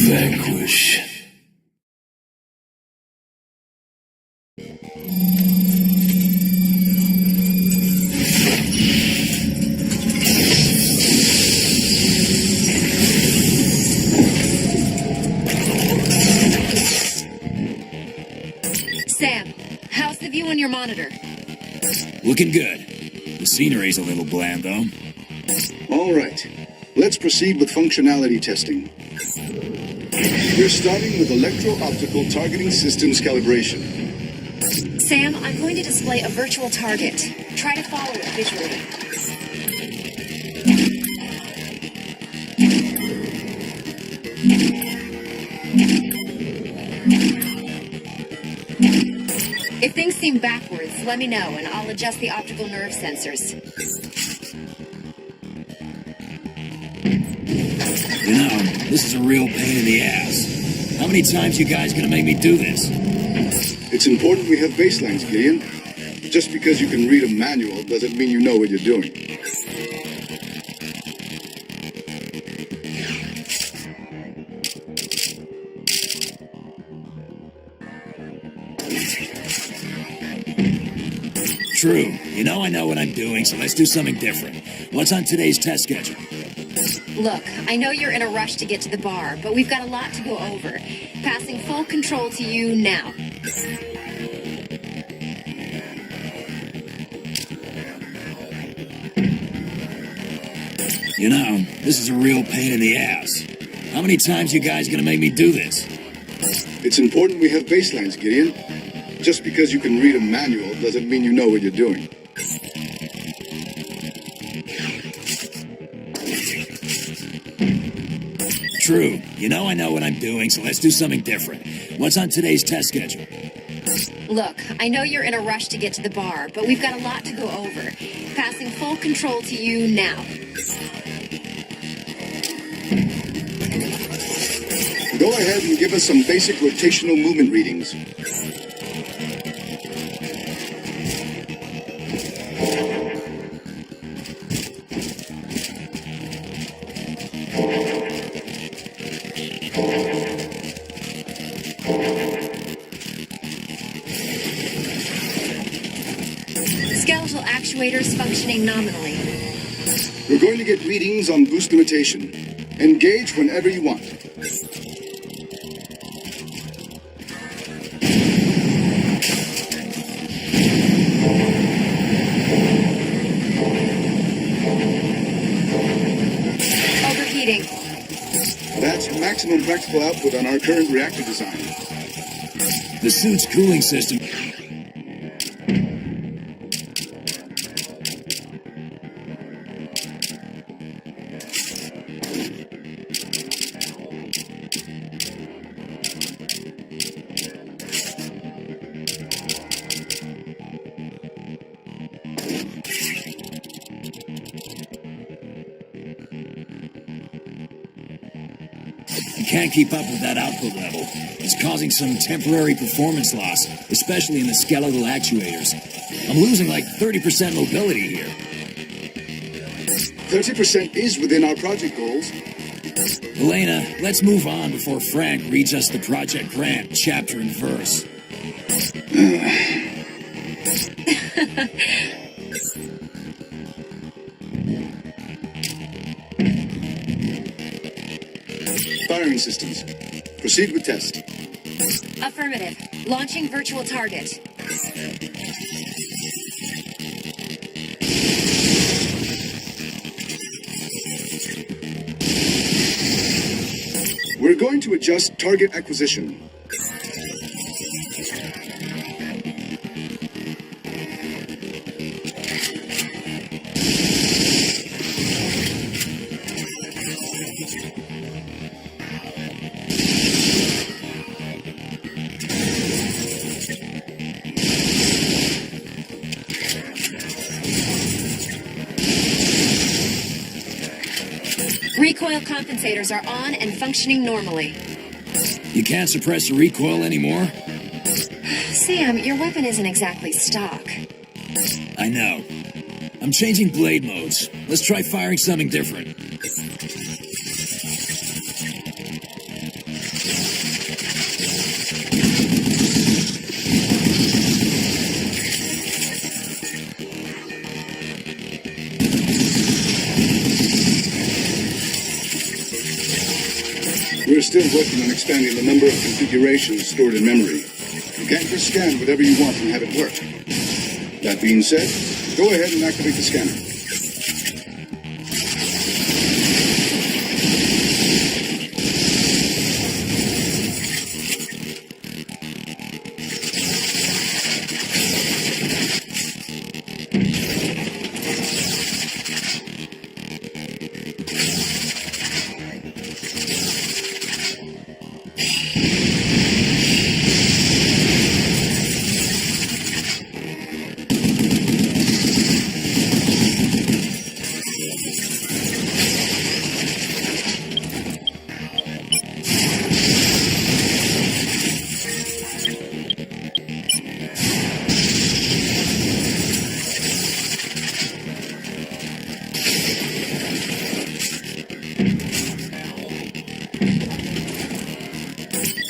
Vanquish. Sam, how's the view on your monitor? Looking good. The scenery's a little bland, though. All right. Let's proceed with functionality testing. We're starting with electro-optical targeting systems calibration. Sam, I'm going to display a virtual target. Try to follow it visually. If things seem backwards, let me know and I'll adjust the optical nerve sensors. You know, this is a real pain in the ass. How many times you guys gonna make me do this? It's important we have baselines, Gideon. Just because you can read a manual doesn't mean you know what you're doing. True. You know I know what I'm doing, so let's do something different. What's on today's test schedule? Look, I know you're in a rush to get to the bar, but we've got a lot to go over. Passing full control to you now. You know, this is a real pain in the ass. How many times you guys gonna make me do this? It's important we have baselines, Gideon. Just because you can read a manual doesn't mean you know what you're doing. True. You know I know what I'm doing, so let's do something different. What's on today's test schedule? Look, I know you're in a rush to get to the bar, but we've got a lot to go over. Passing full control to you now. Go ahead and give us some basic rotational movement readings. Skeletal actuators functioning nominally. We're going to get readings on boost limitation. Engage whenever you want. Overheating. That's maximum practical output on our current reactor design. The suit's cooling system. You can't keep up with that output level. It's causing some temporary performance loss, especially in the skeletal actuators. I'm losing like 30% mobility here. 30% is within our project goals. Elena, let's move on before Frank reads us the project grant, chapter and verse. Firing systems. Proceed with test. Affirmative. Launching virtual target. We're going to adjust target acquisition. Recoil compensators are on and functioning normally. You can't suppress the recoil anymore? Sam, your weapon isn't exactly stock. I know. I'm changing blade modes. Let's try firing something different. We're still working on expanding the number of configurations stored in memory. You can't just scan whatever you want and have it work. That being said, go ahead and activate the scanner.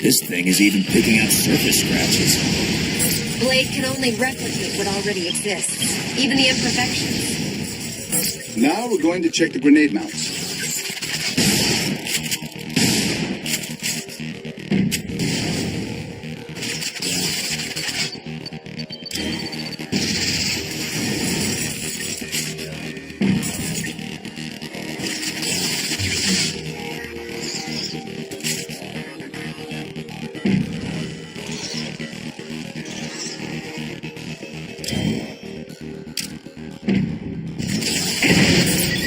This thing is even picking out surface scratches. Blade can only replicate what already exists, even the imperfections. Now we're going to check the grenade mounts.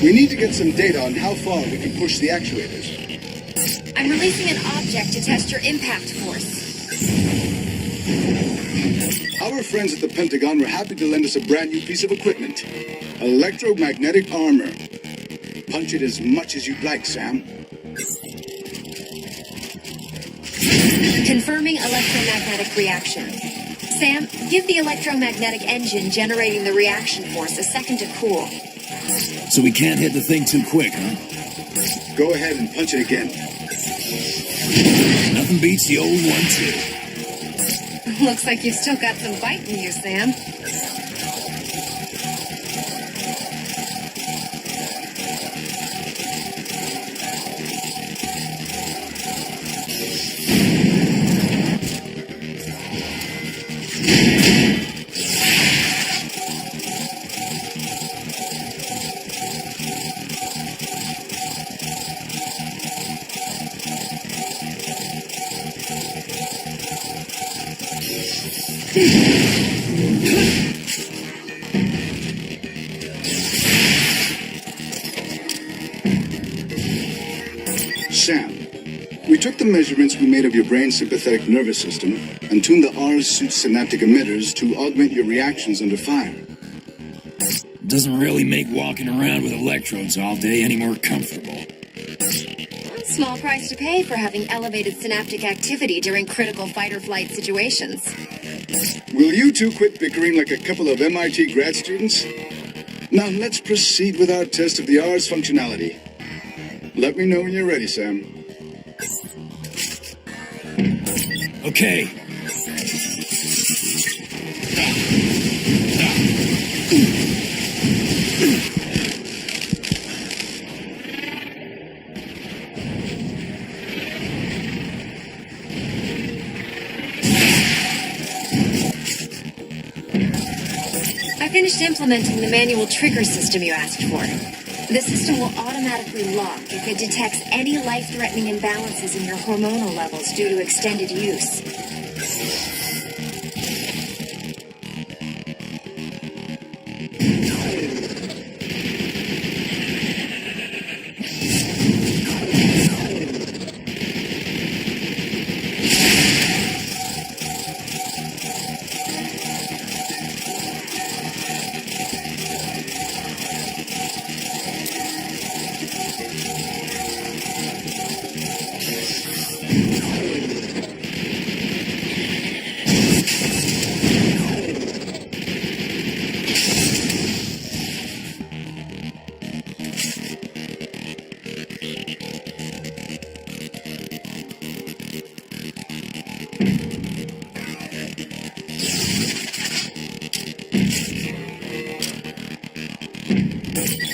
We need to get some data on how far we can push the actuators. I'm releasing an object to test your impact force. Our friends at the Pentagon were happy to lend us a brand new piece of equipment. Electromagnetic armor. Punch it as much as you'd like, Sam. Confirming electromagnetic reaction. Sam, give the electromagnetic engine generating the reaction force a second to cool. So we can't hit the thing too quick, huh? Go ahead and punch it again. Nothing beats the old 1-2. Looks like you've still got some bite in you, Sam. Sam, we took the measurements we made of your brain's sympathetic nervous system and tuned the R-suit's synaptic emitters to augment your reactions under fire. Doesn't really make walking around with electrodes all day any more comfortable. Small price to pay for having elevated synaptic activity during critical fight-or-flight situations. Will you two quit bickering like a couple of MIT grad students? Now let's proceed with our test of the R's functionality. Let me know when you're ready, Sam. Okay. I finished implementing the manual trigger system you asked for. The system will automatically lock if it detects any life-threatening imbalances in your hormonal levels due to extended use.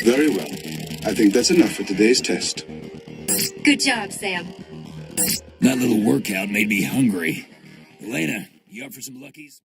Very well. I think that's enough for today's test. Good job, Sam. That little workout made me hungry. Elena, you up for some Luckies?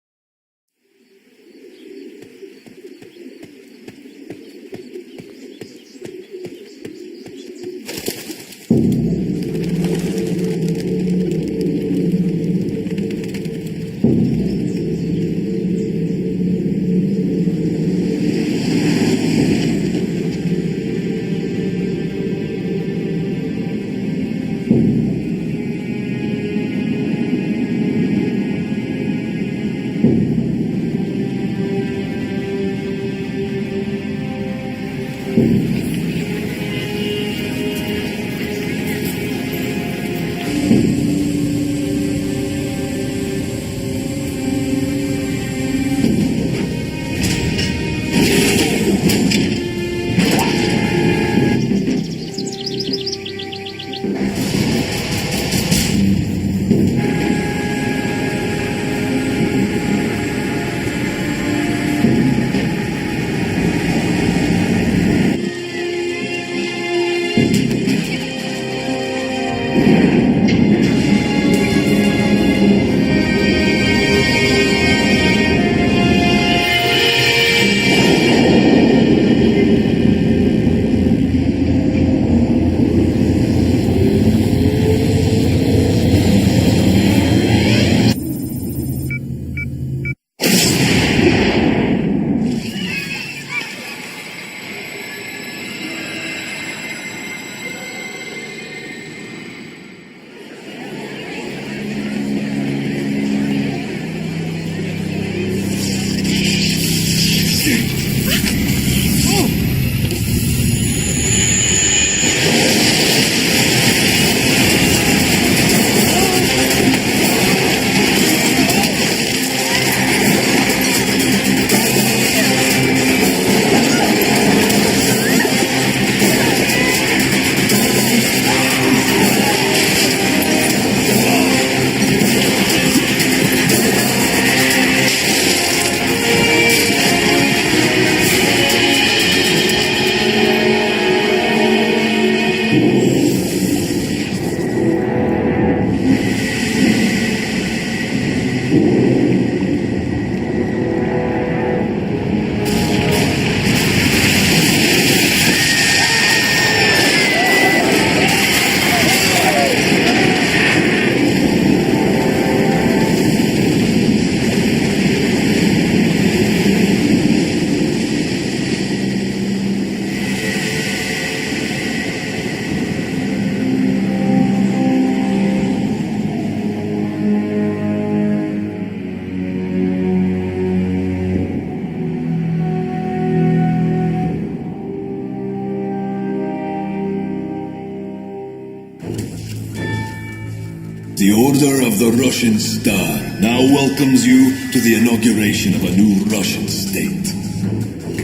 The Order of the Russian Star now welcomes you to the inauguration of a new Russian state.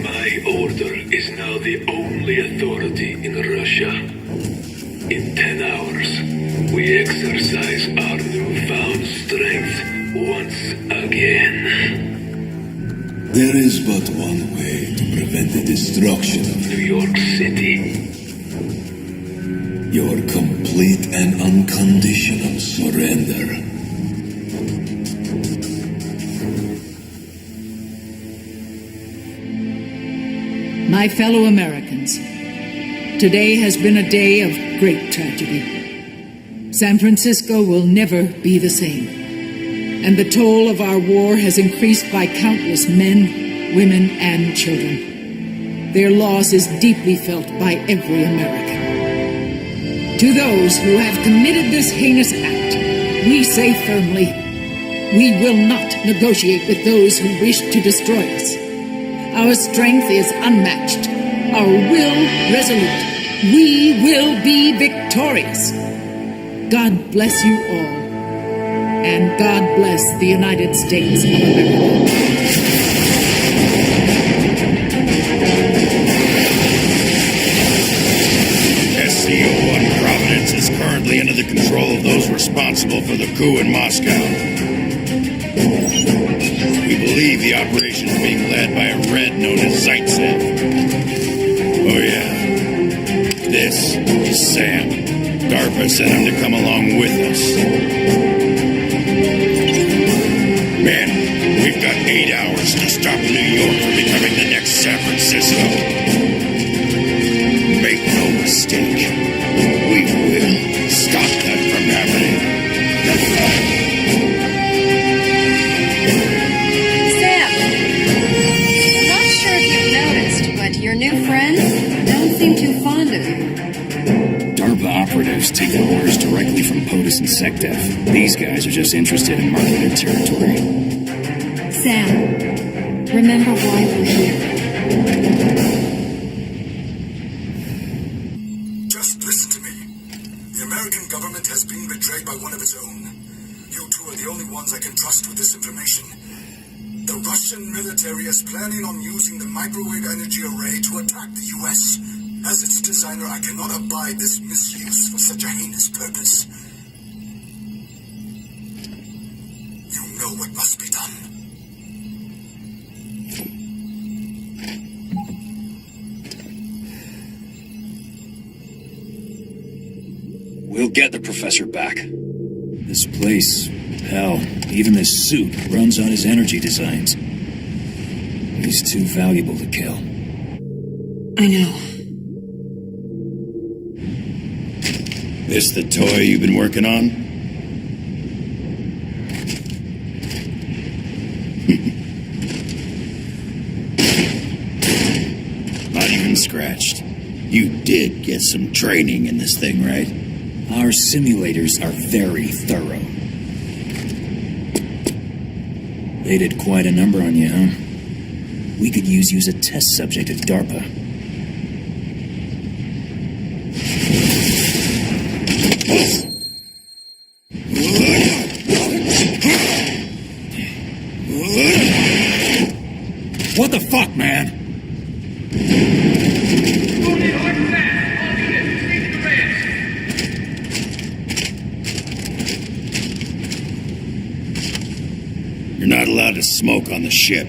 My order is now the only authority in Russia. In 10 hours, we exercise our newfound strength once again. There is but one way to prevent the destruction of New York City. your complete and unconditional surrender. My fellow Americans, today has been a day of great tragedy. San Francisco will never be the same, and the toll of our war has increased by countless men, women, and children. Their loss is deeply felt by every American. To those who have committed this heinous act, we say firmly, we will not negotiate with those who wish to destroy us. Our strength is unmatched, our will resolute. We will be victorious. God bless you all, and God bless the United States of America. SCO-1 Providence is currently under the control of those responsible for the coup in Moscow. We believe the operation is being led by a Red known as Zaitsev. Oh This is Sam. DARPA sent him to come along with us. Men, we've got 8 hours to stop New York from becoming the next San Francisco. Make no mistake, we will stop that from happening. Sam, I'm not sure if you've noticed, but your new friends don't seem too fond of you. DARPA operatives take their orders directly from POTUS and SecDef. These guys are just interested in marking their territory. Sam, remember why we're here. Just listen to me. The American government has been betrayed by one of its own. You two are the only ones I can trust with this information. The Russian military is planning on using the microwave energy array to attack the U.S. As its designer, I cannot abide this misuse for such a heinous purpose. You know what must be done. We'll get the professor back. This place, hell, even this suit runs on his energy designs. He's too valuable to kill. I know. This the toy you've been working on? Not even scratched. You did get some training in this thing, right? Our simulators are very thorough. They did quite a number on you, huh? We could use you as a test subject at DARPA. What the fuck, man? You're not allowed to smoke on the ship.